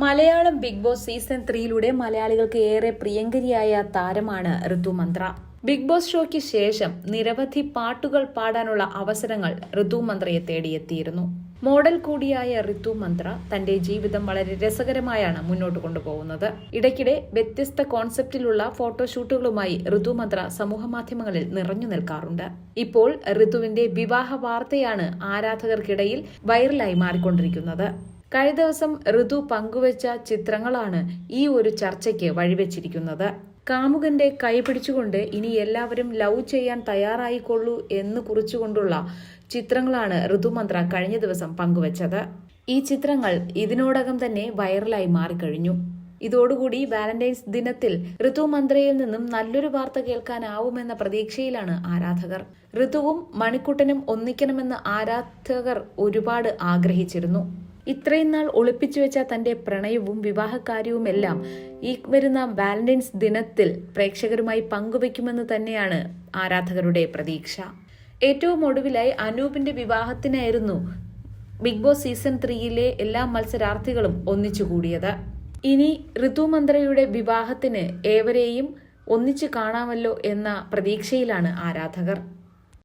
Malayalam big boss season 3 മലയാളികൾക്ക് ഏറെ പ്രിയങ്കരിയായ താരമാണ് ഋതുമന്ത്ര. ബിഗ് ബോസ് ഷോയ്ക്ക് ശേഷം നിരവധി പാട്ടുകൾ പാടാനുള്ള അവസരങ്ങൾ ഋതുമന്ത്രയെ തേടിയെത്തിയിരുന്നു. മോഡൽ കൂടിയായ ഋതുമന്ത്ര തന്റെ ജീവിതം വളരെ രസകരമായാണ് മുന്നോട്ട് കൊണ്ടുപോകുന്നത്. ഇടയ്ക്കിടെ വ്യത്യസ്ത കോൺസെപ്റ്റിലുള്ള ഫോട്ടോഷൂട്ടുകളുമായി ഋതുമന്ത്ര സമൂഹമാധ്യമങ്ങളിൽ നിറഞ്ഞു നിൽക്കാറുണ്ട്. ഇപ്പോൾ ഋതുവിന്റെ വിവാഹ വാർത്തയാണ് ആരാധകർക്കിടയിൽ വൈറലായി മാറിക്കൊണ്ടിരിക്കുന്നത്. കഴിഞ്ഞ ദിവസം ഋതു പങ്കുവച്ച ചിത്രങ്ങളാണ് ഈ ഒരു ചർച്ചയ്ക്ക് വഴിവെച്ചിരിക്കുന്നത്. കാമുകന്റെ കൈ പിടിച്ചുകൊണ്ട് ഇനി എല്ലാവരും ലവ് ചെയ്യാൻ തയ്യാറായിക്കൊള്ളൂ എന്ന് കുറിച്ചുകൊണ്ടുള്ള ചിത്രങ്ങളാണ് ഋതുമന്ത്ര കഴിഞ്ഞ ദിവസം പങ്കുവച്ചത്. ഈ ചിത്രങ്ങൾ ഇതിനോടകം തന്നെ വൈറലായി മാറിക്കഴിഞ്ഞു. ഇതോടുകൂടി വാലന്റൈൻസ് ദിനത്തിൽ ഋതുമന്ത്രയിൽ നിന്നും നല്ലൊരു വാർത്ത കേൾക്കാനാവുമെന്ന പ്രതീക്ഷയിലാണ് ആരാധകർ. ഋതുവും മണിക്കുട്ടനും ഒന്നിക്കണമെന്ന് ആരാധകർ ഒരുപാട് ആഗ്രഹിച്ചിരുന്നു. ഇത്രയും നാൾ ഒളിപ്പിച്ചു വെച്ച തന്റെ പ്രണയവും വിവാഹകാര്യവുമെല്ലാം ഈ വരുന്ന വാലന്റൈൻസ് ദിനത്തിൽ പ്രേക്ഷകരുമായി പങ്കുവെക്കുമെന്ന് തന്നെയാണ് ആരാധകരുടെ പ്രതീക്ഷ. ഏറ്റവും ഒടുവിലായി അനൂപിന്റെ വിവാഹത്തിനായിരുന്നു ബിഗ് ബോസ് സീസൺ 3 എല്ലാ മത്സരാർത്ഥികളും ഒന്നിച്ചുകൂടിയത്. ഇനി ഋതുമന്ത്രയുടെ വിവാഹത്തിന് ഏവരെയും ഒന്നിച്ചു കാണാമല്ലോ എന്ന പ്രതീക്ഷയിലാണ് ആരാധകർ.